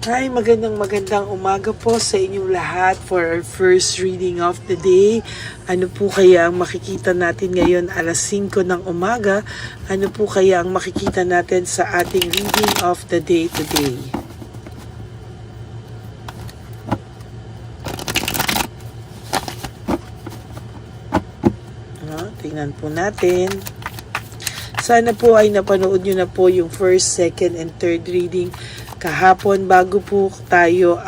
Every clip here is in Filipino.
Hi, magandang umaga po sa inyong lahat for our first reading of the day. Ano po kaya ang makikita natin ngayon alas 5 ng umaga? Ano po kaya ang makikita natin sa ating reading of the day today? Tingnan po natin. Sana po ay napanood nyo na po yung first, second, and third reading kahapon bago po tayo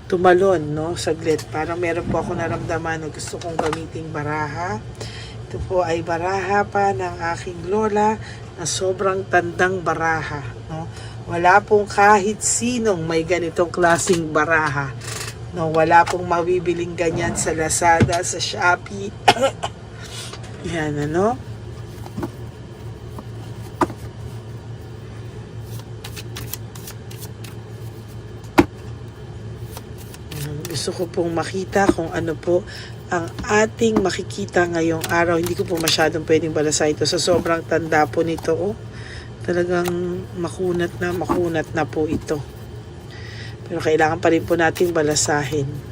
tumalon, no? Saglit. Parang meron po ako naramdaman na gusto kong gamiting baraha. Ito po ay baraha pa ng aking lola na sobrang tandang baraha, no? Wala pong kahit sinong may ganitong klaseng baraha. No, wala pong mabibiling ganyan sa Lazada, sa Shopee. Yan, ano? Gusto ko pong makita kung ano po ang ating makikita ngayong araw. Hindi ko po masyadong pwedeng balasa ito sa sobrang tanda po nito. Oh. Talagang makunat na po ito. Pero kailangan pa rin po nating balasahin.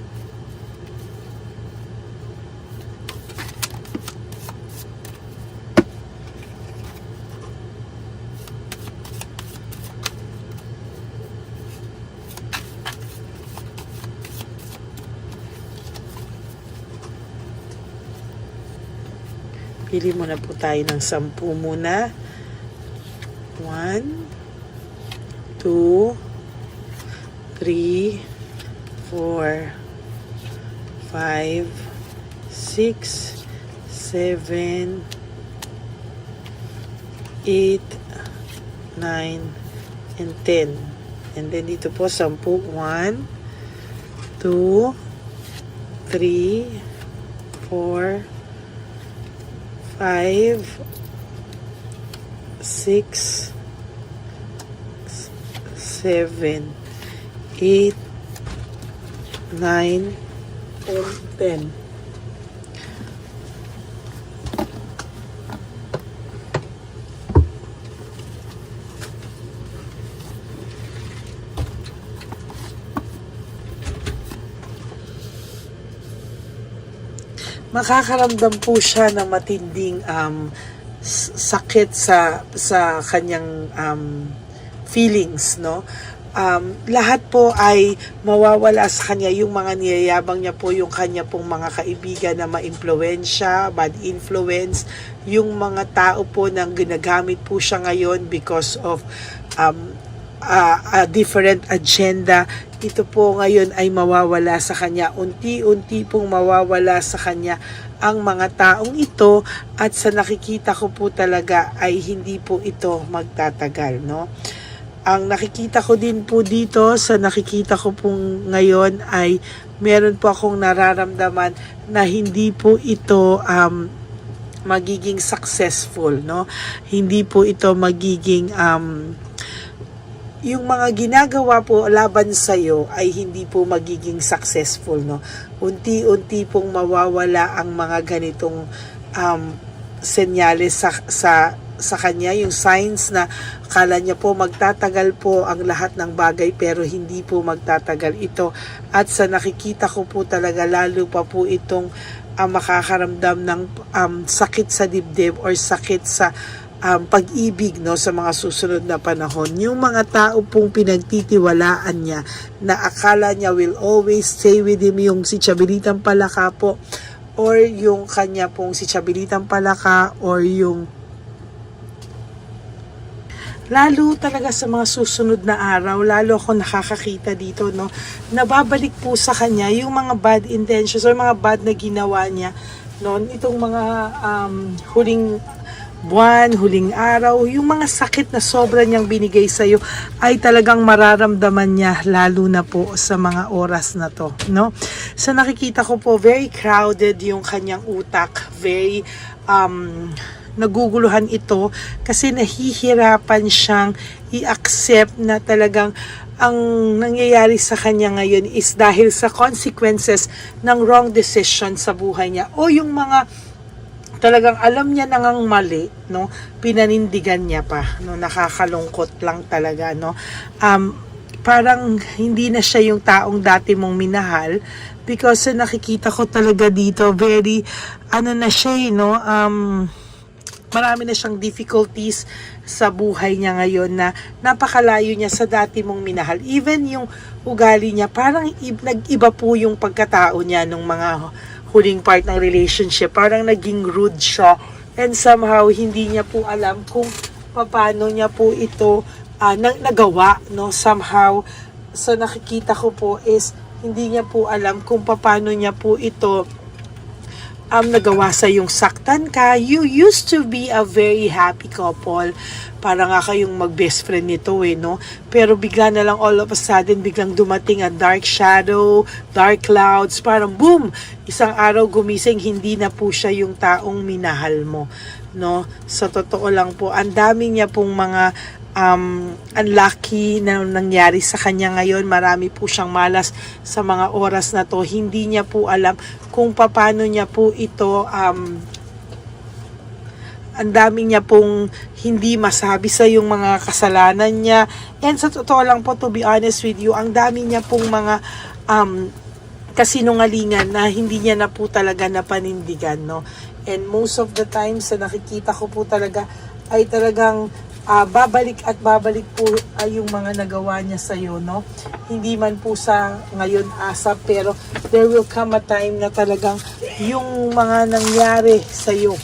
Pili muna po tayo ng 10 muna. 1, 2, 3, 4, 5, 6, 7, 8, 9, and 10. And then dito po 10. 1, 2, 3, 4, 5, 6, 7, 8, 9, and 10. Makakaramdam po siya ng matinding sakit sa kanyang feelings, no? Lahat po ay mawawala sa kanya, yung mga niyayabang niya po, yung kanya pong mga kaibigan na ma-impluwensya, bad influence, yung mga tao po nang ginagamit po siya ngayon because of a different agenda. Ito po ngayon ay mawawala sa kanya. Unti-unti pong mawawala sa kanya ang mga taong ito, at sa nakikita ko po talaga ay hindi po ito magtatagal, no? Ang nakikita ko din po dito, sa nakikita ko pong ngayon ay meron po akong nararamdaman na hindi po ito magiging successful, no? Hindi po ito magiging yung mga ginagawa po laban sa iyo ay hindi po magiging successful, no? Unti-unti pong mawawala ang mga ganitong senyales sa kanya, yung signs na akala niya po magtatagal po ang lahat ng bagay, pero hindi po magtatagal ito. At sa nakikita ko po talaga, lalo pa po itong makakaramdam ng sakit sa dibdib or sakit sa pag-ibig, no, sa mga susunod na panahon. Yung mga tao pong pinagtitiwalaan niya na akala niya will always stay with him, yung si Chabilitang Palaka po, or yung kanya pong si Chabilitang Palaka, or yung lalo talaga sa mga susunod na araw, lalo ako nakakakita dito, no, nababalik po sa kanya yung mga bad intentions or mga bad na ginawa niya, no, itong mga huling buwan, huling araw, yung mga sakit na sobra niyang binigay sa iyo ay talagang mararamdaman niya, lalo na po sa mga oras na to, no? So nakikita ko po very crowded yung kanyang utak, very naguguluhan ito kasi nahihirapan siyang i-accept na talagang ang nangyayari sa kanya ngayon is dahil sa consequences ng wrong decision sa buhay niya, o yung mga talagang alam niya nang mali, no, pinanindigan niya pa, no, nakakalungkot lang talaga, no. parang hindi na siya yung taong dati mong minahal, because nakikita ko talaga dito very ano na siya no, marami na siyang difficulties sa buhay niya ngayon na napakalayo niya sa dati mong minahal. Even yung ugali niya, parang nag-iba po yung pagkatao niya nung mga huling part ng relationship. Parang naging rude siya, and somehow hindi niya po alam kung paano niya po ito nagawa, no? Somehow, so nakikita ko po is hindi niya po alam kung paano niya po ito nagawa sa yung saktan ka. You used to be a very happy couple. Para nga kayong mag-best friend nito no? Pero bigla na lang all of a sudden, biglang dumating ang dark shadow, dark clouds, parang boom! Isang araw gumising, hindi na po siya yung taong minahal mo, no? Sa totoo lang po, ang dami niya pong mga unlucky na nangyari sa kanya ngayon. Marami po siyang malas sa mga oras na to. Hindi niya po alam kung paano niya po ito ang dami niya pong hindi masabi sa yung mga kasalanan niya. And sa totoo lang po, to be honest with you, ang dami niya pong mga kasinungalingan na hindi niya na po talaga napanindigan, no? And most of the time sa nakikita ko po talaga ay talagang babalik at babalik po yung mga nagawa niya sa iyo, no? Hindi man po sa ngayon asa, pero there will come a time na talagang yung mga nangyari sa iyo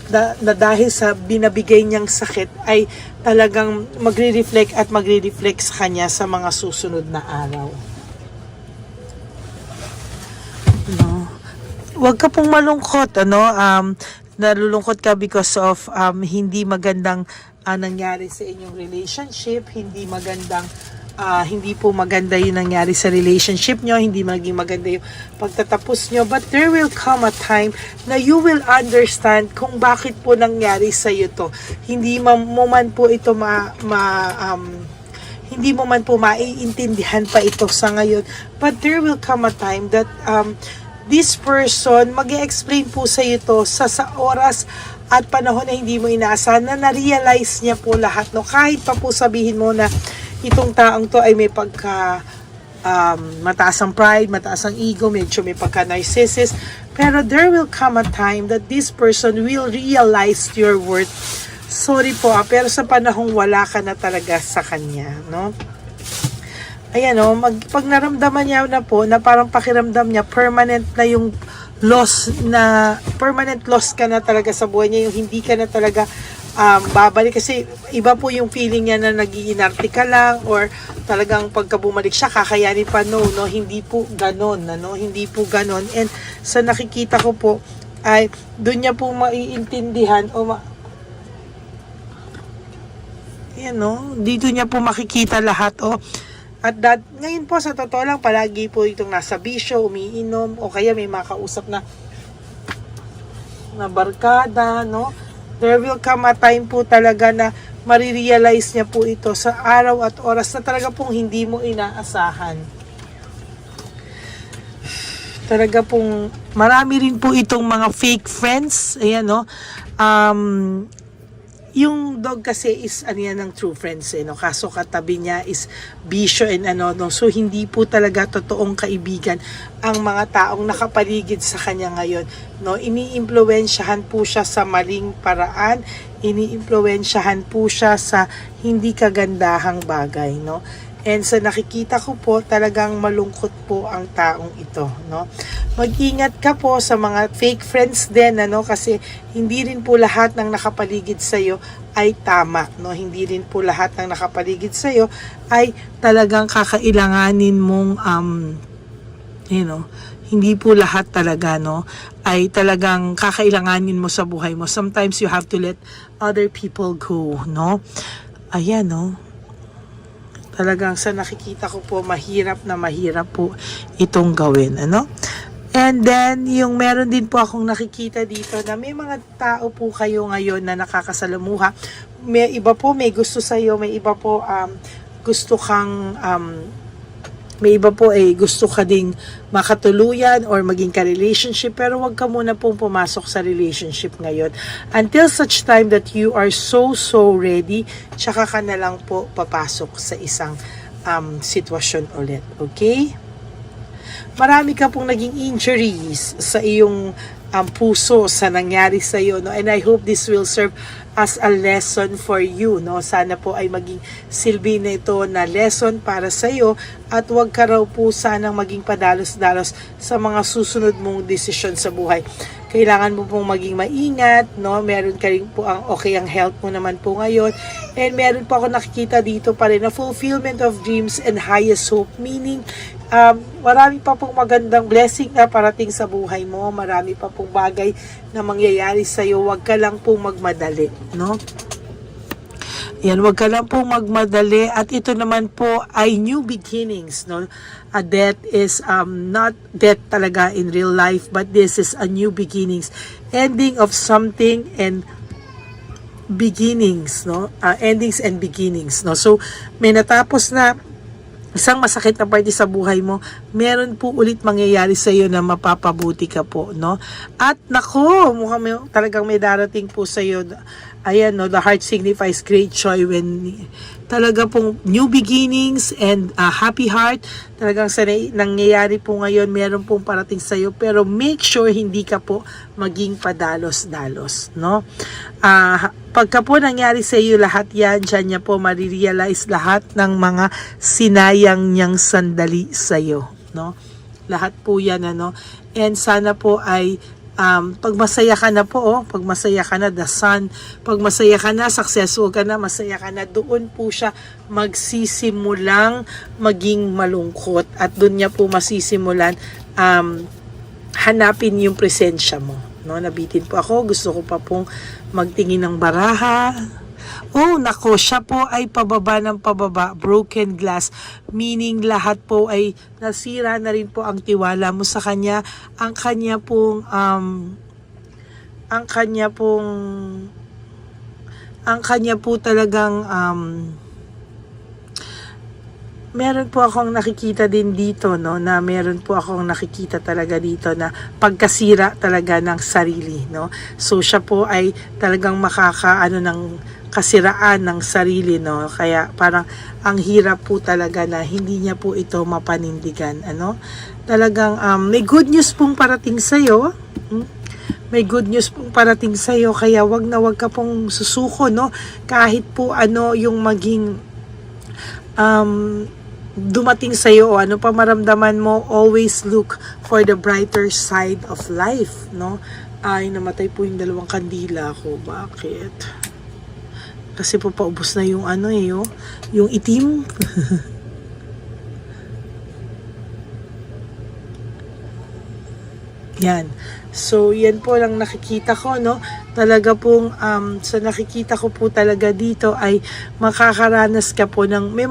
na dahil sa binabigay niyang sakit ay talagang magre-reflect at magre-reflect sa kanya sa mga susunod na araw. No. Huwag ka pong malungkot, nalulungkot ka because of hindi magandang nangyari sa inyong relationship, hindi po maganda yung nangyari sa relationship nyo, hindi maging maganda yung pagtatapos nyo, but there will come a time na you will understand kung bakit po nangyari sa iyo to. Hindi mo man po ito hindi mo man po maiintindihan pa ito sa ngayon, but there will come a time that this person mag-explain po sa iyo to sa oras at panahon na hindi mo inaasahan, na na-realize niya po lahat, no? Kahit pa po sabihin mo na itong taong to ay may pagka mataas ang pride, mataas ang ego, medyo may pagka narcissist, pero there will come a time that this person will realize your worth. Sorry po, pero sa panahong wala ka na talaga sa kanya, no? Ayan, no? Pag naramdaman niya na po na parang pakiramdam niya permanent na yung permanent loss ka na talaga sa buhay niya, yung hindi ka na talaga babalik, kasi iba po yung feeling niya na nag-iinarte ka lang, or talagang pagka bumalik siya kakayanin pa, no, hindi po ganon, hindi po ganon. And sa nakikita ko po ay doon niya po maiintindihan dito niya po makikita lahat, At ngayon po, sa totoo lang, palagi po itong nasa bisyo, umiinom, o kaya may makausap na barkada, no? There will come a time po talaga na marirealize niya po ito sa araw at oras na talaga pong hindi mo inaasahan. Talaga pong marami rin po itong mga fake friends. Ayan, no? Yung dog kasi is ng true friends, no? Kaso katabi niya is bisyo and no? So hindi po talaga totoong kaibigan ang mga taong nakapaligid sa kanya ngayon, no? Iniimpluwensyahan po siya sa maling paraan, iniimpluwensyahan po siya sa hindi kagandahang bagay, no? And sa nakikita ko po, talagang malungkot po ang taong ito, no? Mag-ingat ka po sa mga fake friends din, kasi hindi rin po lahat ng nakapaligid sa iyo ay tama, no? Hindi rin po lahat ng nakapaligid sa iyo ay talagang kakailanganin mong hindi po lahat talaga, no, ay talagang kakailanganin mo sa buhay mo. Sometimes you have to let other people go, no? Ayan, no? Talagang sa nakikita ko po, mahirap po itong gawin, And then, yung meron din po akong nakikita dito na may mga tao po kayo ngayon na nakakasalamuha. May iba po may gusto sa'yo, may iba po gusto kang may iba po gusto ka ding makatuluyan or maging ka-relationship, pero wag ka muna pong pumasok sa relationship ngayon until such time that you are so ready, tsaka ka na lang po papasok sa isang sitwasyon ulit. Okay? Marami ka pong naging injuries sa iyong puso sa nangyari sa iyo, no? And I hope this will serve as a lesson for you, no? Sana po ay maging silbi na ito na lesson para sa iyo at wag ka raw po sanang maging padalos-dalos sa mga susunod mong desisyon sa buhay. Kailangan mo pong maging maingat, no? Meron ka rin po ang okay ang health mo naman po ngayon. And meron po ako nakikita dito pa rin na fulfillment of dreams and highest hope, meaning marami pa pong magandang blessing na parating sa buhay mo. Marami pa pong bagay na mangyayari sa iyo. Huwag ka lang pong magmadali, no? Yan, huwag ka lang pong magmadali. At ito naman po ay new beginnings, no? A death is not death talaga in real life, but this is a new beginnings. Ending of something and beginnings, no? Endings and beginnings, no? So, may natapos na isang masakit na parte sa buhay mo, meron po ulit mangyayari sa iyo na mapapabuti ka po, no? At nako, mukhang talagang may darating po sa iyo. Ayan, no, the heart signifies great joy when talaga pong new beginnings and happy heart. Talagang sa nangyayari po ngayon, meron pong parating sa iyo, pero make sure hindi ka po maging padalos-dalos, no? Pagka po nangyari sa iyo lahat yan, dyan niya po marirealize lahat ng mga sinayang niyang sandali sa iyo, no? Lahat po yan, ano? And sana po ay pag masaya ka na po, pag masaya ka na, the sun, pag masaya ka na, successful ka na, masaya ka na, doon po siya magsisimulang maging malungkot at doon niya po masisimulan hanapin yung presensya mo, no? Nabitin po ako, gusto ko pa pong magtingin ng baraha. Oh, nako, siya po ay pababa ng pababa, broken glass, meaning lahat po ay nasira na rin po ang tiwala mo sa kanya, ang kanya po talagang meron po akong nakikita din dito, no, na meron po akong nakikita talaga dito na pagkasira talaga ng sarili, no. So siya po ay talagang ng kasiraan ng sarili, no. Kaya parang ang hirap po talaga na hindi niya po ito mapanindigan, ano. Talagang may good news pong parating sa iyo. May good news pong parating sa iyo, kaya wag ka pong susuko, no. Kahit po ano yung maging dumating sa iyo o ano pa maramdaman mo, always look for the brighter side of life, no. Ay, namatay po yung dalawang kandila ko. Bakit? Kasi po paubos na yung yung itim. Yan. So, yan po lang nakikita ko, no? Talaga pong, sa nakikita ko po talaga dito ay makakaranas ka po ng, may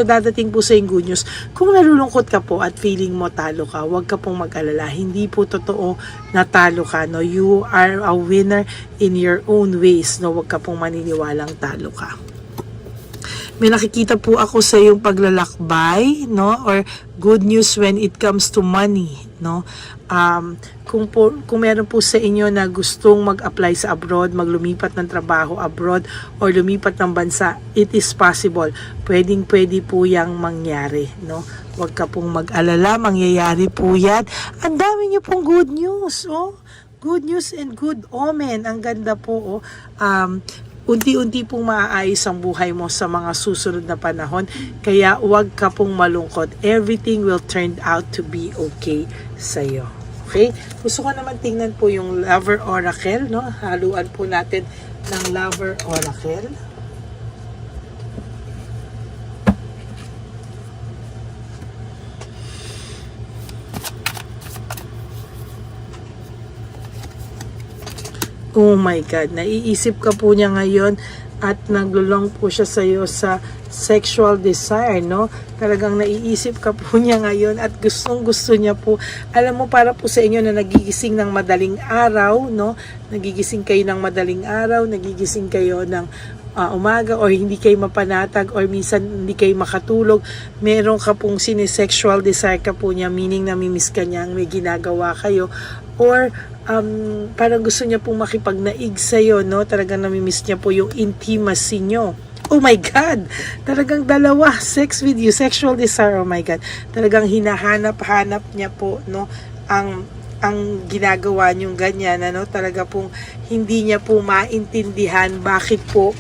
dadating po sa yung good news. Kung nalulungkot ka po at feeling mo talo ka, huwag ka pong mag-alala. Hindi po totoo na talo ka, no? You are a winner in your own ways, no? Huwag ka pong maniniwalang talo ka. May nakikita po ako sa yung paglalakbay, no? Or good news when it comes to money, no? Kung meron po sa inyo na gustong mag-apply sa abroad, maglumipat ng trabaho abroad, or lumipat ng bansa, it is possible. Pwedeng-pwede po yang mangyari, no? Huwag ka pong mag-alala, mangyayari po yan. Ang dami niyo pong good news, oh. Good news and good omen. Ang ganda po, oh. Unti-unti pong maaayos ang buhay mo sa mga susunod na panahon. Kaya huwag ka pong malungkot. Everything will turn out to be okay sa'yo. Okay? Gusto ko naman tingnan po yung Lover Oracle, no? Haluan po natin ng Lover Oracle. Oh my God, naiisip ka po niya ngayon at naglulong po siya sa iyo sa sexual desire, no? Talagang naiisip ka po niya ngayon at gustong-gusto niya po. Alam mo, para po sa inyo na nagigising ng madaling araw, no? Nagigising kayo ng madaling araw, nagigising kayo ng umaga or hindi kayo mapanatag or minsan hindi kayo makatulog, meron ka pong sinisexual desire ka po niya, meaning namimiss ka niya, may ginagawa kayo, or parang gusto niya pong makipagnaig sa'yo, no? Talagang namimiss niya po yung intimacy nyo. Oh my God! Talagang dalawa, sex with you, sexual desire, oh my God. Talagang hinahanap-hanap niya po, no, ang ginagawa niyong ganyan, ano, talaga pong hindi niya po maintindihan bakit po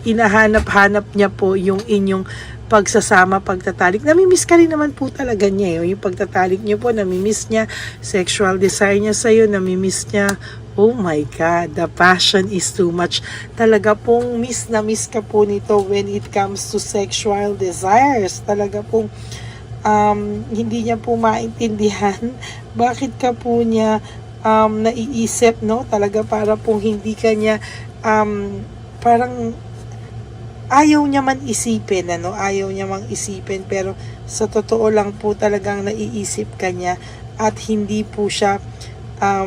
inahanap-hanap niya po yung inyong pagsasama, pagtatalik. Namimiss ka rin naman po talaga niya. Yung pagtatalik niyo po, namimiss niya. Sexual desire niya sa'yo, namimiss niya. Oh my God, the passion is too much. Talaga pong miss na miss ka po nito when it comes to sexual desires. Talaga pong hindi niya po maintindihan bakit ka po niya naiisip, no? Talaga para pong hindi ka niya parang ayaw niya man isipin, ano? Ayaw niya mang isipin, pero sa totoo lang po talagang naiisip ka niya at hindi po siya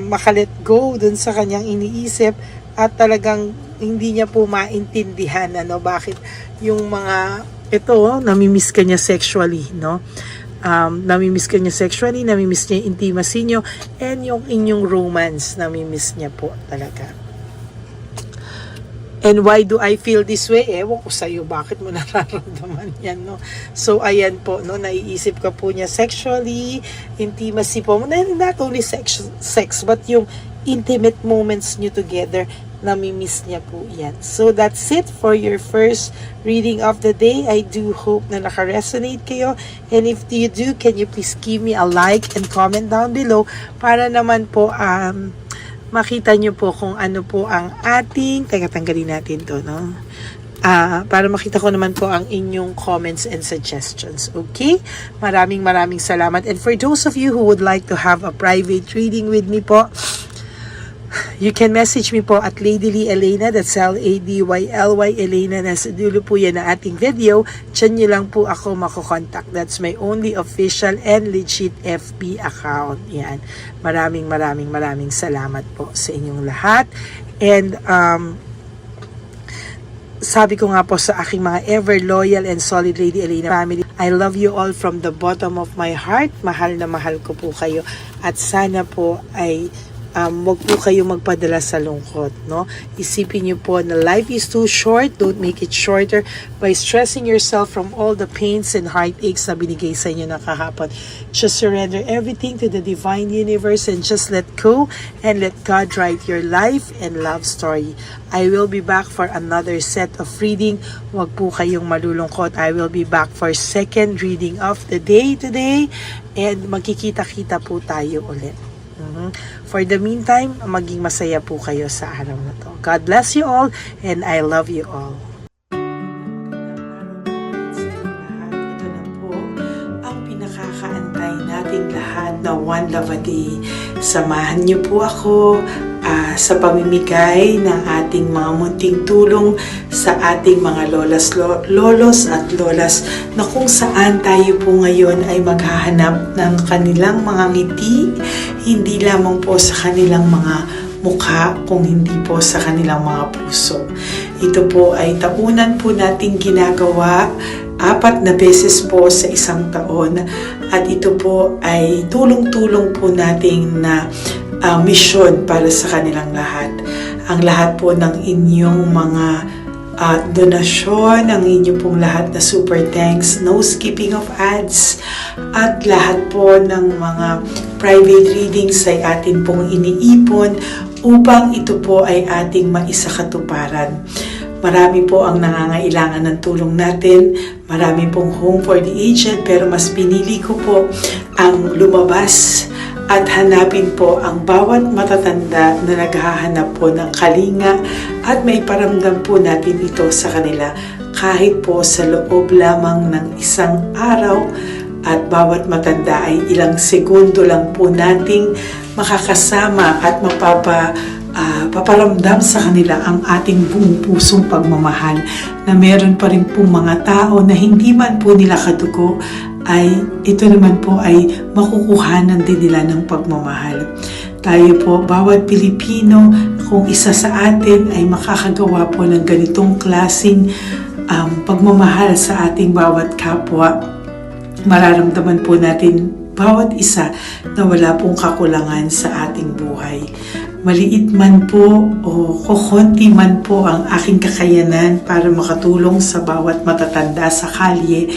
makalet go dun sa kanyang iniisip at talagang hindi niya po maintindihan, ano, bakit yung mga ito, namimiss ka niya sexually, no? Namimiss ka niya sexually, namimiss niya yung intimacy niyo, and yung inyong romance, namimiss niya po talaga. And why do I feel this way? Ewan ko sa'yo, bakit mo nararamdaman yan, no? So, ayan po, no, naiisip ka po niya sexually, intimacy po, not only sex, but yung intimate moments niyo together, namimiss niya po yan. So, that's it for your first reading of the day. I do hope na naka-resonate kayo. And if you do, can you please give me a like and comment down below para naman po, makita nyo po kung ano po ang ating, tanggalin natin to, no? Para makita ko naman po ang inyong comments and suggestions. Okay? Maraming salamat. And for those of you who would like to have a private reading with me po, you can message me po at Lady Lee Elena, that's LADYLY Elena, nasa dulo po yan na ating video. Diyan nyo lang po ako makokontakt. That's my only official and legit FB account. Yan. Maraming salamat po sa inyong lahat. And sabi ko nga po sa aking mga ever loyal and solid Lady Elena family, I love you all from the bottom of my heart. Mahal na mahal ko po kayo. At sana po ay wag po kayong magpadala sa lungkot, no? Isipin niyo po na life is too short. Don't make it shorter by stressing yourself from all the pains and heartaches na binigay sa inyo ng kahapon. Just surrender everything to the divine universe and just let go and let God write your life and love story. I will be back for another set of reading. Wag po kayong malulungkot. I will be back for second reading of the day today and magkikita-kita po tayo ulit. For the meantime, maging masaya po kayo sa araw na to. God bless you all and I love you all. Ito na po ang pinakakaantay nating lahat na One Love a Day. Samahan niyo po ako sa pamimigay ng ating mga munting tulong sa ating mga lolos at lolas na kung saan tayo po ngayon ay maghahanap ng kanilang mga ngiti, hindi lamang po sa kanilang mga mukha, kung hindi po sa kanilang mga puso. Ito po ay taunan po nating ginagawa 4 na beses po sa isang taon at ito po ay tulong-tulong po nating na misyon para sa kanilang lahat. Ang lahat po ng inyong mga donasyon, ang inyong pong lahat na super thanks, no skipping of ads, at lahat po ng mga private readings ay atin pong iniipon upang ito po ay ating maisakatuparan. Marami po ang nangangailangan ng tulong natin. Marami pong home for the aged, pero mas pinili ko po ang lumabas at hanapin po ang bawat matatanda na naghahanap po ng kalinga at may paramdam po natin ito sa kanila kahit po sa loob lamang ng isang araw at bawat matanda ay ilang segundo lang po nating makakasama at paparamdam sa kanila ang ating buong pusong pagmamahal na meron pa rin po mga tao na hindi man po nila kadugo ay ito naman po ay makukuhanan din nila ng pagmamahal. Tayo po, bawat Pilipino, kung isa sa atin ay makakagawa po ng ganitong klaseng pagmamahal sa ating bawat kapwa, mararamdaman po natin bawat isa na wala pong kakulangan sa ating buhay. maliit man po o kokonti man po ang aking kakayanan para makatulong sa bawat matatanda sa kalye,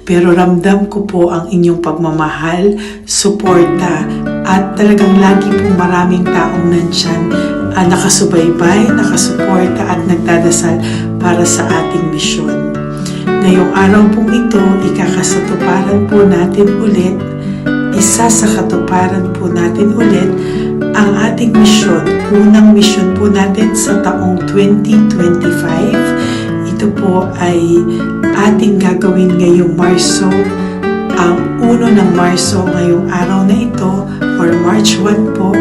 pero ramdam ko po ang inyong pagmamahal, suporta, at talagang lagi po maraming taong nandyan, nakasubaybay, nakasuporta at nagdadasal para sa ating misyon. Ngayong araw pong ito, ikakasatuparan po natin ulit, isa sa katuparan po natin ulit, ang ating misyon, unang misyon po natin sa taong 2025. Ito po ay ating gagawin ngayong Marso, ang 1 ng Marso ngayong araw na ito, or March 1 po.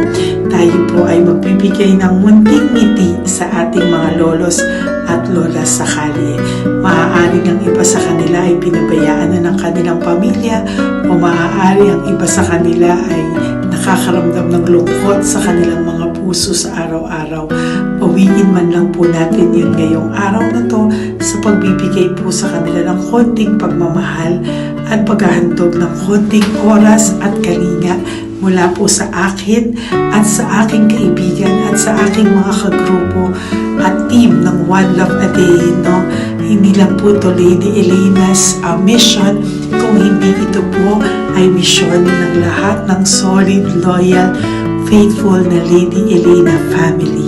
Tayo po ay magbibigay ng munting ngiti sa ating mga lolos at lolas sa kalye. Maaari ang iba sa kanila ay pinabayaan na ng kanilang pamilya, o maaari ang iba sa kanila ay nakakaramdam ng lungkot sa kanilang mga puso sa araw-araw. Pawiin man lang po natin yun ngayong araw na to sa pagbibigay po sa kanila ng konting pagmamahal at paghahandog ng konting oras at kalinga mula po sa akin at sa aking kaibigan at sa aking mga kagrupo at team ng One Love a Day, no? Hindi lang po ito Lady Elena's mission, kung hindi ito po ay misyon ng lahat ng solid, loyal, faithful na Lady Elena family.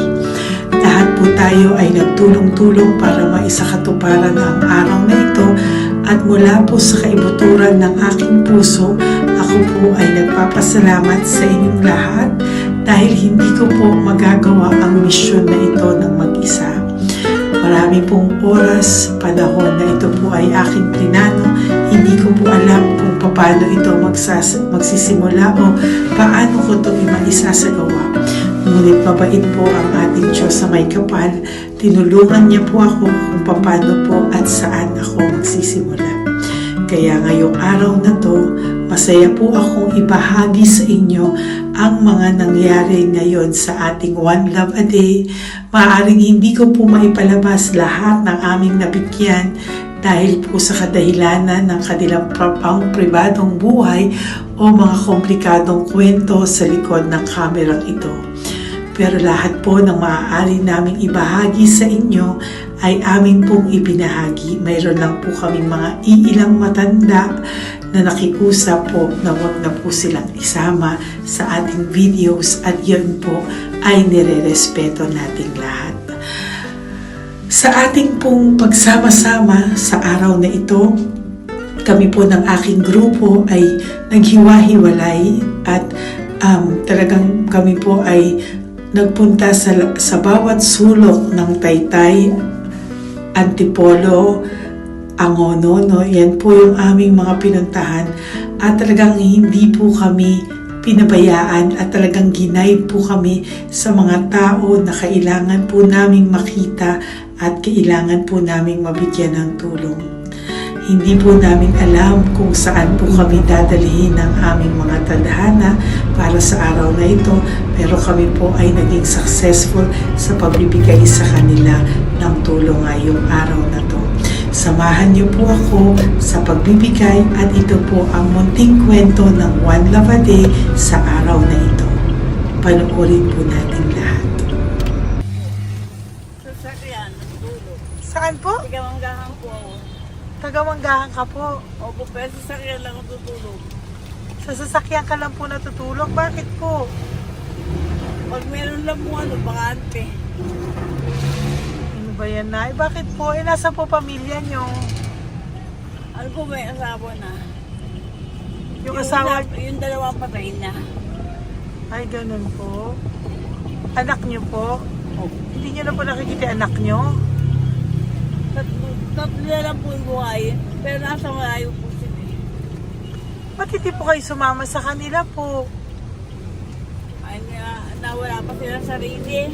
Lahat po tayo ay nagtulong-tulong para maisakatuparan ang araw na ito, at mula po sa kaibuturan ng aking puso, ako po ay nagpapasalamat sa inyong lahat dahil hindi ko po magagawa ang misyon na ito ng mag-isa. Marami pong oras, panahon na ito po ay aking plinano. Hindi ko po alam kung paano ito magsisimula o paano ko ito maisasagawa. Ngunit mabait po ang ating Diyos sa may kapal. Tinulungan niya po ako kung paano po at saan ako magsisimula. Kaya ngayong araw na to, masaya po akong ibahagi sa inyo ang mga nangyari ngayon sa ating One Love a Day. Maaaring hindi ko po maipalabas lahat ng aming nabigyan dahil po sa kadahilanan ng kanilang pribadong buhay o mga komplikadong kwento sa likod ng kamerang ito. Pero lahat po ng maaari naming ibahagi sa inyo ay amin pong ibinahagi. Mayroon lang po kaming mga iilang matanda na nakiusap po na wag na po silang isama sa ating videos, at yun po ay nire-respeto nating lahat. Sa ating pong pagsama-sama sa araw na ito, kami po ng aking grupo ay naghiwa-hiwalay at talagang kami po ay nagpunta sa bawat sulok ng Taytay, Antipolo, Angono, no? Yan po yung aming mga pinuntahan, at talagang hindi po kami pinabayaan at talagang ginaid po kami sa mga tao na kailangan po naming makita at kailangan po naming mabigyan ng tulong. Hindi po namin alam kung saan po kami dadalhin ng aming mga tadhana para sa araw na ito, pero kami po ay naging successful sa pagbibigay sa kanila ng tulong ngayong araw na to. Samahan niyo po ako sa pagbibigay, at ito po ang munting kwento ng One Love a Day sa araw na ito. Panoorin po natin lahat. Sasakyan, dulo. Saan po? Tigamanggahan po ako. Tagamanggahan ka po. Opo, pero sasakyan lang ako tutulog. Sa sasakyan ka lang po natutulog? Bakit po? Pag meron lang po bakante. Ano ba yan, Nay? Bakit po? Nasa po pamilya nyo? Ano po, may asawa na. Yung asawa... Yung dalawa patay na. Ay, ganun po. Anak nyo po? Opo. Hindi nyo na po nakikita anak nyo? Tatlo na lang po yung buhay. Pero nasa malayo po sila. Ba't hindi po kayo sumama sa kanila po? Ay, nawala pa sila sa sarili.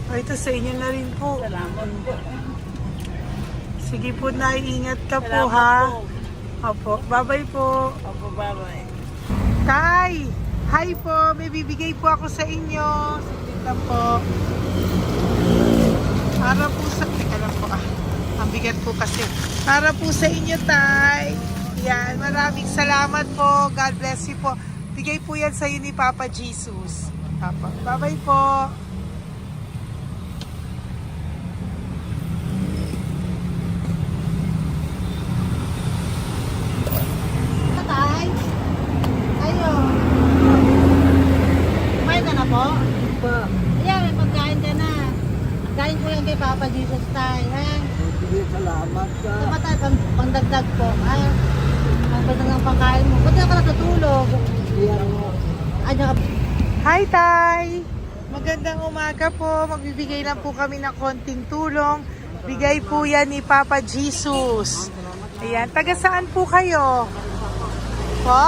Ay, ito sa inyo na rin po. Salamat po. Sige po, Nay. Ingat ka po, Salamat ha? po. Opo. Bye-bye po. Opo, bye-bye. Tay! Hi po! May bibigay po ako sa inyo. Saglit lang po. Para po sa... Teka lang po, ang bigat po kasi. Para po sa inyo, Tay. Yan. Maraming salamat po. God bless you po. Bigay po yan sa'yo ni Papa Jesus. Papa. Bye-bye po. Tatay? Ayo. Kumain ka na po? Pa, Ayan, may pagkain ka na. Pagkain ko yan kay Papa Jesus tayo, ha? sige, salamat ka. Tama tayo, pangdagdag po, ha? Ang ganda ng pagkain mo. Ba't ka natutulog? Iyan mo. Ay, Hi, Tay! Magandang umaga po. Magbibigay lang po kami ng konting tulong. Bigay po yan ni Papa Jesus. Ayan, taga saan po kayo? Po?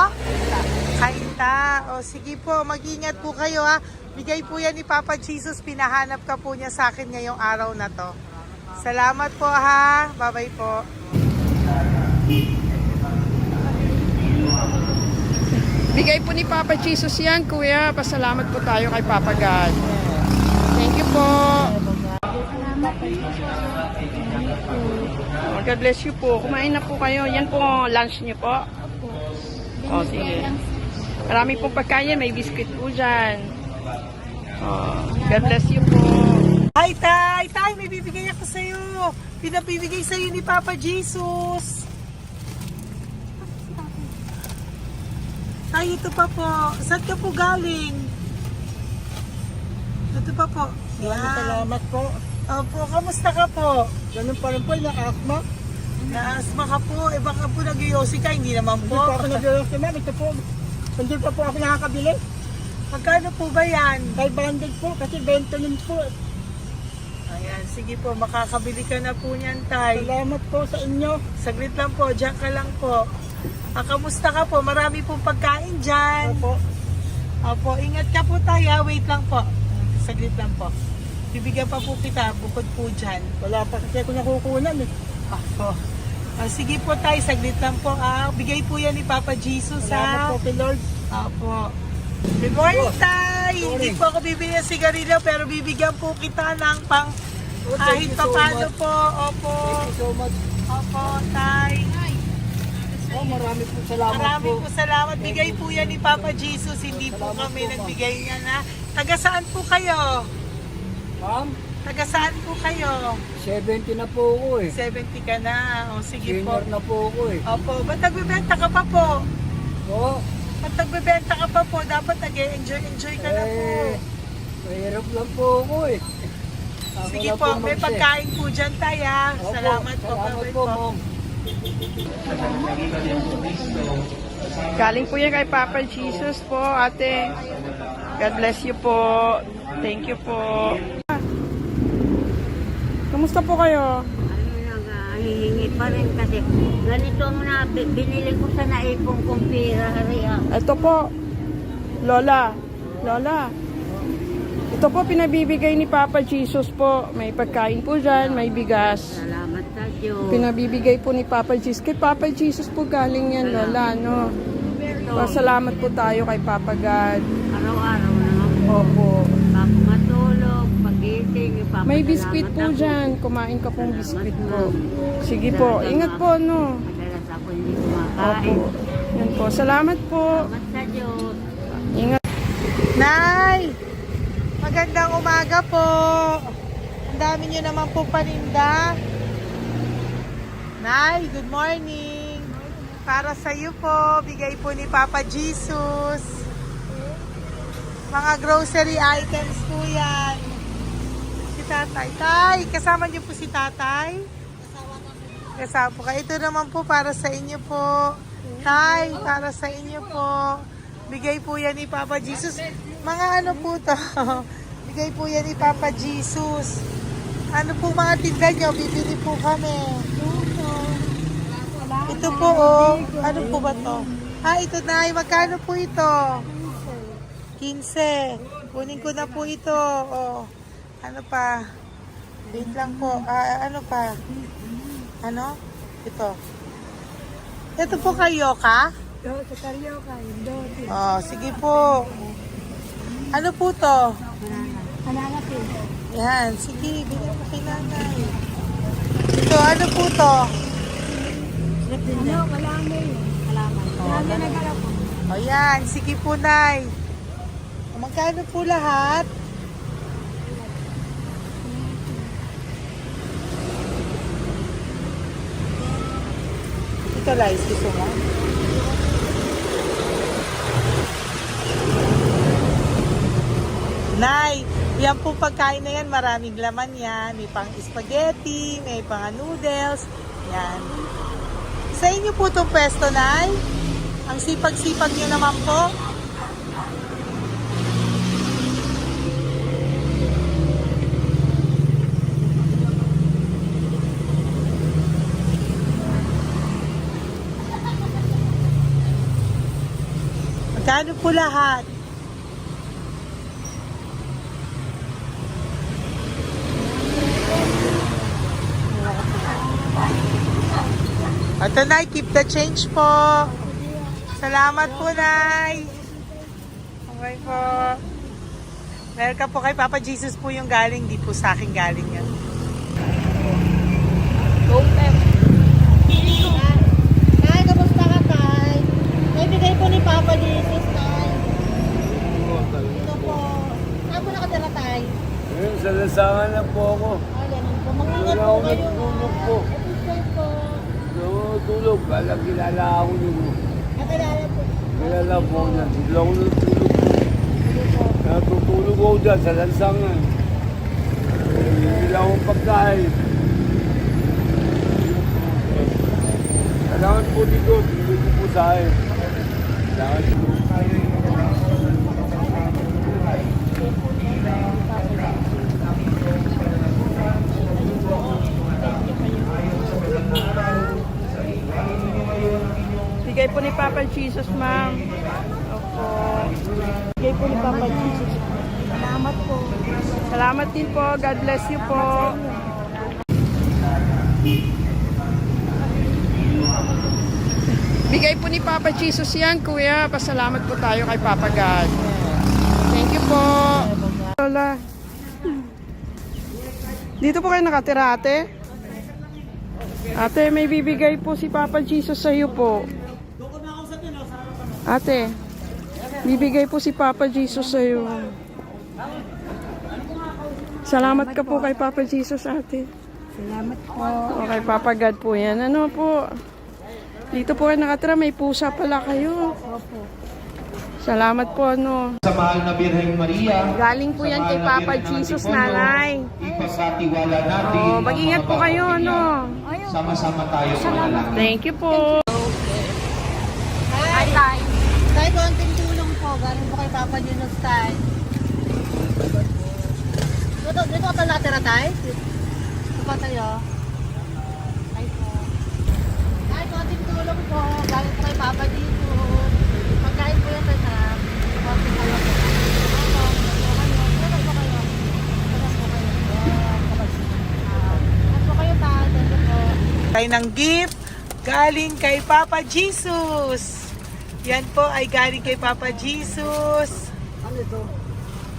Kainta. O sige po, mag-ingat po kayo ha. Bigay po yan ni Papa Jesus. Pinahanap ka po niya sa akin ngayong araw na to. Salamat po ha. Bye-bye po. Bigay po ni Papa Jesus yan, Kuya. Pasalamat po tayo kay Papa God. Thank you po. Oh, God bless you po. Kumain na po kayo. Yan po, lunch niyo po. Oh, sige. Marami pong pagkain. May biscuit po dyan. Oh, God bless you po. Hi, Tay! Tay, may bibigay ako sa'yo. Pinabibigay sa'yo ni Papa Jesus. Tay, ito pa po. Saan ka po galing? Ito pa po. Maraming salamat po. Opo, kamusta ka po? Ganun pa rin po, naka-asma. Naasma ka po. Eh baka po nag-yosi ka. Hindi naman Hindi po. po ako nag-ios ma'am. Ito po. Hindi pa po ako nakakabili. Magkano po ba yan? 500 po kasi 20 nun po. Ayan, sige po. Makakabili ka na po niyan, Tay. Salamat po sa inyo. Saglit lang po. Diyan ka lang po. Kamusta ka po? Marami pong pagkain dyan. Opo. Opo, ingat ka po tayo. Wait lang po. Saglit lang po. Bibigyan pa po kita bukod po dyan. Wala pa kasi ako nakukunan eh. Opo. Sige po tayo, saglit lang po. Bigay po yan ni Papa Jesus Salamat po kay Lord. Opo. Good morning, Tay! Hindi po ako bibili ng sigarilyo pero bibigyan po kita ng pang kahit Thank you pa so paano much. po. Opo. Thank you so much. Opo, Tay. Oh, marami po salamat Maraming po. po salamat. Bigay po yan ni Papa Jesus. Hindi po Salamat kami po, ma'am. nagbigay niya na. Taga saan po kayo? Ma'am, Taga saan po kayo? 70 na po ako eh. 70 ka na. O sige po. Senior na po ako eh. Opo. Ba't nagbibenta ka pa po? Oo. Ba't nagbibenta ka pa po? Dapat nag-enjoy ka na po. Mahirap lang po ako eh. Ako Sige lang po. May mag-isa. pagkain po dyan tayo ha. Opo, Salamat po. Salamat Bye-bye po, po. ma'am. Galing po yan kay Papa Jesus po, ate. God bless you po. Thank you po. Kamusta po kayo? hihingi pa rin kasi ganito ang binili ko sa naipong kong pira. Ito po, Lola. Lola. Ito po pinabibigay ni Papa Jesus po. May pagkain po dyan, may bigas. Salamat sa Diyos. Pinabibigay po ni Papa Jesus. Kay Papa Jesus po galing yan, Lola, no? Pasalamat po tayo kay Papa God. Araw-araw naman po. Opo. Bago matulog, pagising, ipapasalamat May biskuit po ako. dyan. Kumain ka pong Salamat, biskuit ma'am. po. Sige po. Ingat po, no? Madalas ako hindi Opo. kumakain. Yan po. Salamat po. Salamat sa Diyos. Ingat. Nay! Magandang umaga po. Ang dami nyo naman po paninda. Nay, good morning. Para sa iyo po, bigay po ni Papa Jesus. Mga grocery items po yan. Si Tatay. Tay, kasama niyo po si Tatay? Kasama po kayo. Ito naman po para sa inyo po. Tay, para sa inyo po. Bigay po yan ni Papa Jesus. Mga ano po to? Bigay po yan ni Papa Jesus. Ano po mga tinda nyo? Bibili po kami. Ito po oh. Ano po ba to? Ito na. Magkano po ito? 15. Kunin ko na po ito. Oh. Ano pa? Wait lang po. Ano pa? Ano? Ito. Ito po kayo ka? Sa Carioca, hindi. Oh, sige po. Ano po to? Salamat po. Yan, sige, bigyan mo kay nanay. Ito, ano po to? Ano? Wala mo yun. Salamat. Oh, O yan, sige po, Nay. Magkano po lahat? Ito, Lice, gusto mo? Nay, yan po pagkain na yan, maraming laman yan. May pang spaghetti, may pang noodles. Yan. Sa inyo po itong pwesto, Nay? Ang sipag-sipag nyo naman po. Magkano po lahat? Ito, Nay, keep the change po. Salamat po, Nay. Okay po. Welcome po kay Papa Jesus po yung galing. Di po sa akin galing yan. Go, Pep. Tay, kamusta ka, Tay? May bigay po ni Papa Jesus, Tay. Ito po. Saan po nakatira, Tay? Ngayon, sa lasangan na po ako. Ah, ganun po. Mag-ingat Wala po ako kayo. natulog po. Ito po. Tulog. Kala kilala ako nung Nakilala po. kilala po na. Hindi ako natulog. Natutulog ako dyan sa lansangan. Hindi lang akong pagkain. Kailangan po dito. Dito po sa akin. Kailangan po. Bigay po ni Papa Jesus, ma'am. Opo. Bigay po ni Papa Jesus. Salamat po. Salamat din po. God bless you po. Bigay po ni Papa Jesus yan, kuya. Pasalamat po tayo kay Papa God. Thank you po. Lola. Dito po kayo nakatira, ate? Ate, may bibigay po si Papa Jesus sa iyo po. Ate, bibigay po si Papa Jesus sa iyo. Salamat ka po kay Papa Jesus, ate. Salamat po. O kay Papa God po yan. Ano po? Dito po kayo nakatira, may pusa pala kayo. Opo. Salamat po, ano. Sa mahal na Birheng Maria. Galing po yan kay Papa Jesus, nanay. Ipagkatiwala natin. Oh, mag-ingat po kayo, ano. Sama-sama tayo manalangin. Thank you po. Hi, Tay. Tay, konting tulong po. Galing po kay Papa Jesus, Tay. Dito ka pala natira, Tay? Dito pa tayo. Tay po. Tay, konting tulong po. Galing po kay Papa Jesus. Pagkain po yan, Tay, sa konting tulong po. Tayo ng gift galing kay Papa Jesus. Yan po ay galing kay Papa Jesus.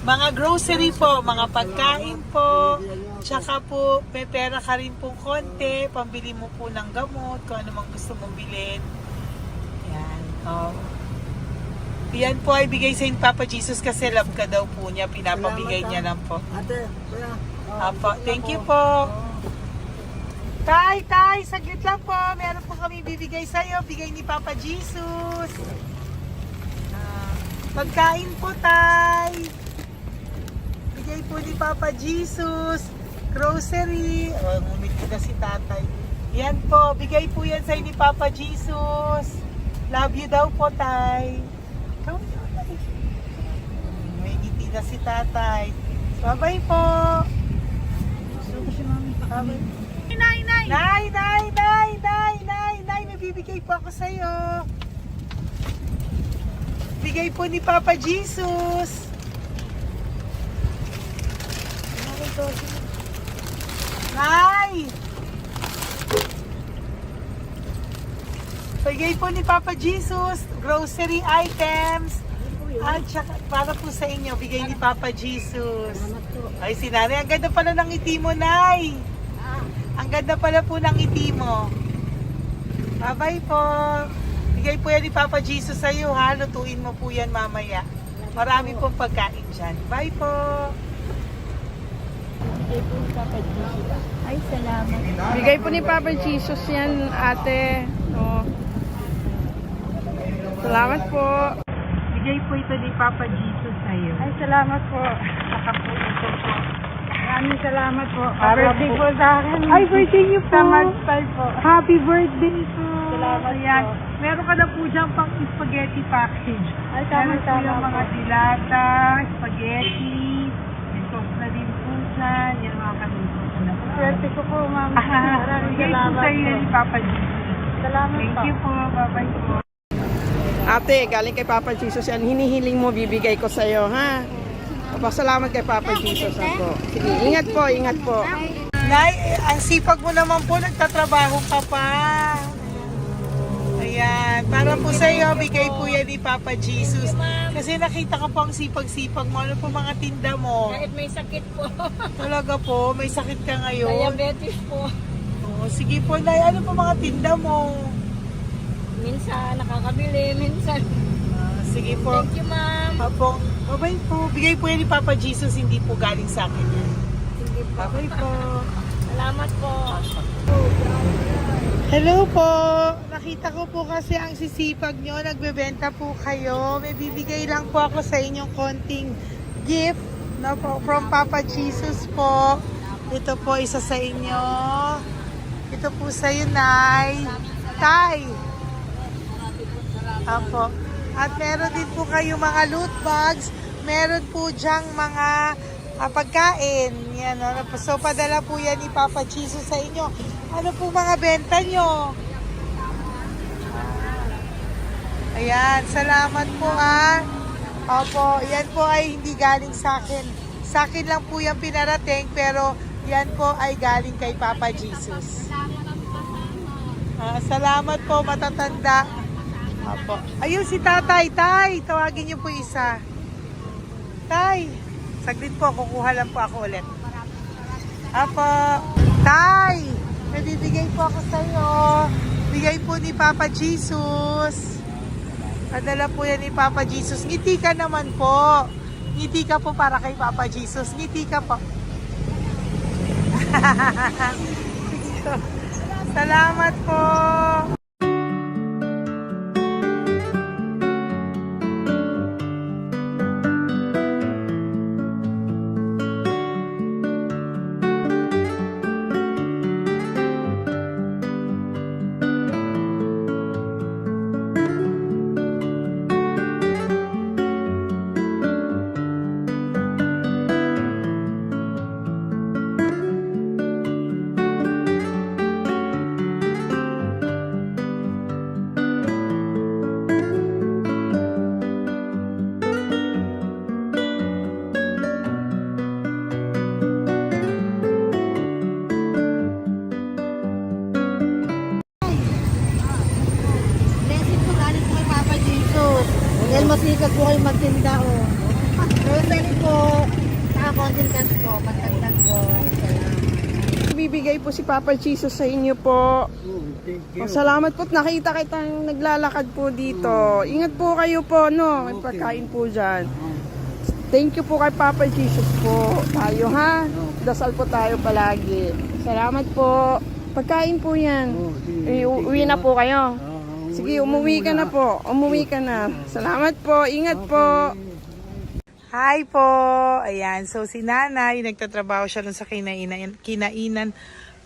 Mga grocery po, mga pagkain po. Tsaka po, may pera ka rin po konti. Pambili mo po ng gamot, kung ano mang gusto mong bilhin. Yan. Oh. Yan po ay bigay sa Papa Jesus kasi love ka daw po niya. Pinapabigay niya lang po. Ate, kuya. Apo, thank you po. Tay, saglit lang po. Meron po kami bibigay sa'yo. Bigay ni Papa Jesus. Pagkain po, Tay. Bigay po ni Papa Jesus. Grocery. Oh, ngumiti na si Tatay. Yan po. Bigay po yan sa'yo ni Papa Jesus. Love you daw po, Tay. May ngiti na si Tatay. Bye-bye po. Bye-bye. Nay, may bibigay po ako sa'yo. Bigay po ni Papa Jesus. Nay! Bigay po ni Papa Jesus, grocery items. At saka, para po sa inyo, bigay ni Papa Jesus. Ay, si Nanay, ang ganda pala ng ngiti mo, Nay. Ang ganda pala po ng ngiti mo. Bye-bye po. Bigay po yan ni Papa Jesus sa iyo, ha? Lutuin mo po yan mamaya. Marami pong pagkain dyan. Bye po! Ay, salamat. Bigay po ni Papa Jesus yan, ate. Oh. Salamat po. Bigay po ito ni Papa Jesus sa iyo. Ay, salamat po. Saka po ito po. Maraming salamat po. Para Birthday po- po sa akin. Ay, birthday niyo po! Sa Magpal po. Happy birthday po! Salamat Ayan. po. Meron ka na po dyan pang spaghetti package. Ay, Meron po tama-tama yung mga po. dilata, spaghetti, may sauce na din po dyan. Yan mga kaluto ko na po. Swerte ko po, ma'am. Maraming Bigay po salamat sa iyo po. ni Papa Jesus. Salamat Thank po. you po. Bye-bye po. Ate, galing kay Papa Jesus yan. Hinihiling mo, bibigay ko sa iyo, ha? Papasalamat kay Papa Jesus ako. Sige, ingat po, ingat po. Nay, ang sipag mo naman po, nagtatrabaho ka pa. Ayan, para po sa iyo, bigay po yan ni Papa Jesus. Kasi nakita ka po ang sipag-sipag mo. Ano po mga tinda mo? Kahit may sakit po. Talaga po, may sakit ka ngayon. Diabetes po. Oh, sige po, Nay, ano po mga tinda mo? Minsan nakakabili, minsan. Sige po. Thank you, ma'am. Apong, bye po. Bigay po yan ni Papa Jesus, hindi po galing sa akin yan. Sige po. Bye po. Salamat po. Hello po! Nakita ko po kasi ang sisipag nyo, nagbebenta po kayo. May bibigay lang po ako sa inyong konting gift no, po, from Papa Jesus po. Ito po isa sa inyo. Ito po sa iyo, Nay. Tay! Apo. At meron din po kayo mga loot bags. Meron po dyang mga pagkain. Yan, ano, so, padala po yan ni Papa Jesus sa inyo. Ano po mga benta nyo? Ayan, salamat po Opo, yan po ay hindi galing sa akin. Sa akin lang po yan pinarating, pero yan po ay galing kay Papa Jesus. Salamat po, matatanda. Opo. Ayun si Tatay. Tay, tawagin niyo po isa. Tay, saglit po, kukuha lang po ako ulit. Apo. Tay, may bibigay po ako sa iyo. Bigay po ni Papa Jesus. Padala po yan ni Papa Jesus. Ngiti ka naman po. Ngiti ka po para kay Papa Jesus. Ngiti ka po. Salamat po. Blessing po galing po kay Papa Jesus. Dahil masikap po kayo magtinda o. Grocery po. Saka content cash po. Pagtagdag po. Salamat. Bibigay po si Papa Jesus sa inyo po. Oh, salamat po. Nakita kitang naglalakad po dito. Ingat po kayo po, no? May pagkain po dyan. Thank you po kay Papa Jesus po. Tayo, ha? Dasal po tayo palagi. Salamat po. Pagkain po yan. Uwi na po kayo. Sige, umuwi ka na po. Umuwi ka na. Salamat po. Ingat po. Hi po! Ayan, so si nanay, nagtatrabaho siya dun sa kinainan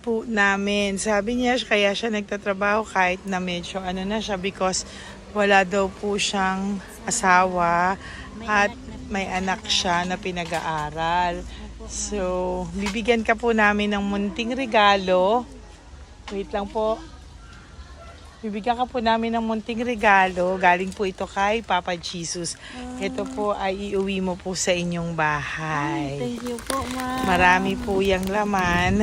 po namin. Sabi niya, kaya siya nagtatrabaho kahit na medyo ano na siya because wala daw po siyang asawa at may anak siya na pinag-aaral. So, bibigyan ka po namin ng munting regalo. Wait lang po. Bibigyan ka po namin ng munting regalo. Galing po ito kay Papa Jesus. Ito po ay iuwi mo po sa inyong bahay. Thank you po, ma'am. Marami po yung laman.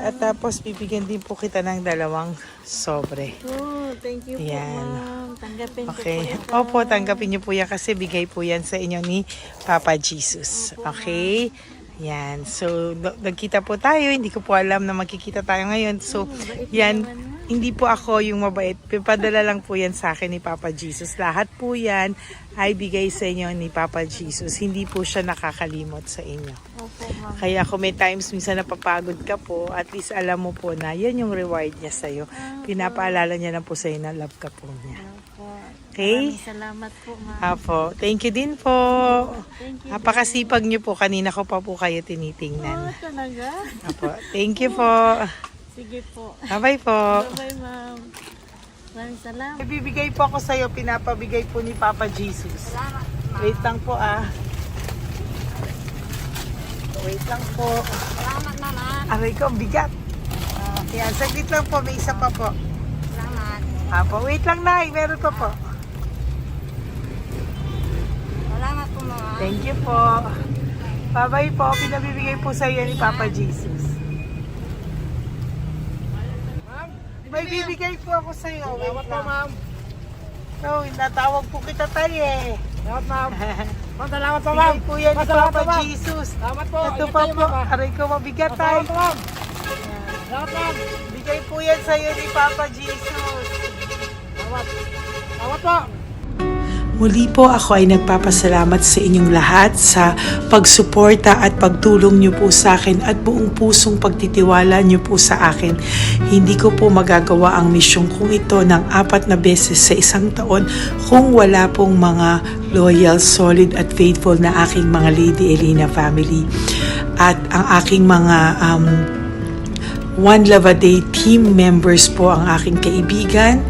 At tapos bibigyan din po kita ng 2 sobre. Oh, thank you po, Yan. ma'am. Tanggapin ko Okay. po ito. Opo, tanggapin niyo po yan kasi bigay po yan sa inyo ni Papa Jesus. Okay? Yan. So, nagkita po tayo. Hindi ko po alam na magkikita tayo ngayon. So, yan. Hindi po ako yung mabait. Padala lang po yan sa akin ni Papa Jesus. Lahat po yan ay bigay sa inyo ni Papa Jesus. Hindi po siya nakakalimot sa inyo. Opo, ma'am. Kaya kung may times minsan napapagod ka po, at least alam mo po na yan yung reward niya sa'yo. Pinapaalala niya lang po sa'yo na love ka po niya. Opo. Okay? Maraming salamat po, ma'am. Apo. Thank you din po. Thank you. Napakasipag niyo po. Kanina ko pa po kayo tinitingnan. Talaga? Apo. Thank you po. Sige po. Bye-bye po. Bye, ma'am. Maraming salamat. Ibibigay po ako sa'yo. Pinapabigay po ni Papa Jesus. Salamat, Wait lang po Wait lang po. Salamat, mama. Aray ko, ang bigat. Yan, saglit lang po. May isa pa po. Salamat. Apo, wait lang na. Meron pa po. Salamat po, mama. Thank you po. Bye-bye po. Pinabibigay po sa iyo ni Papa Jesus. May bibigay po ako sa iyo. Wait lang. ma'am. No, natawag po kita tayo eh. Salamat, ma'am. Ma'am, salamat po, Bigay po yan ni Salamat Papa po, ma'am. Jesus. Salamat po. Ito Ingat pa kayo, po. ma'am. Aray ko, mabigat tayo. Salamat po, ma'am. Salamat, ma'am. Bigay po yan sa iyo ni Papa Jesus. Salamat. Salamat po. Muli po ako ay nagpapasalamat sa inyong lahat sa pagsuporta at pagtulong niyo po sa akin at buong pusong pagtitiwala niyo po sa akin. Hindi ko po magagawa ang misyong kong ito ng 4 na beses sa isang taon kung wala pong mga loyal, solid at faithful na aking mga Lady Elena family. At ang aking mga One Love a Day team members po ang aking kaibigan.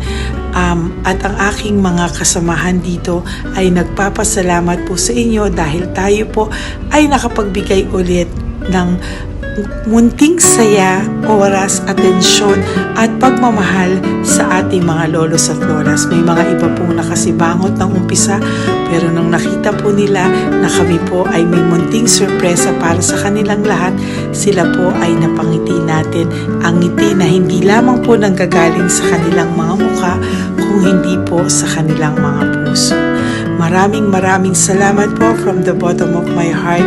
At ang aking mga kasamahan dito ay nagpapasalamat po sa inyo dahil tayo po ay nakapagbigay ulit ng munting saya, oras, atensyon at pagmamahal sa ating mga lolos at lolas. May mga iba pong nakasibangot ng umpisa pero nung nakita po nila na kami po ay may munting sorpresa para sa kanilang lahat, sila po ay napangiti natin. Ang ngiti na hindi lamang po nanggagaling sa kanilang mga mukha kung hindi po sa kanilang mga puso. Maraming salamat po from the bottom of my heart,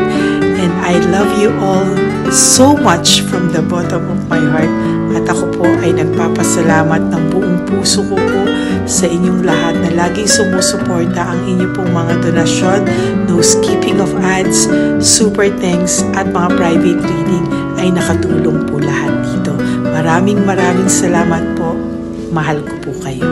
and I love you all so much from the bottom of my heart. At ako po ay nagpapasalamat ng buong puso ko po sa inyong lahat na laging sumusuporta. Ang inyo pong mga donasyon, no skipping of ads, super thanks at mga private reading ay nakatulong po lahat dito. Maraming salamat po. Mahal ko po kayo.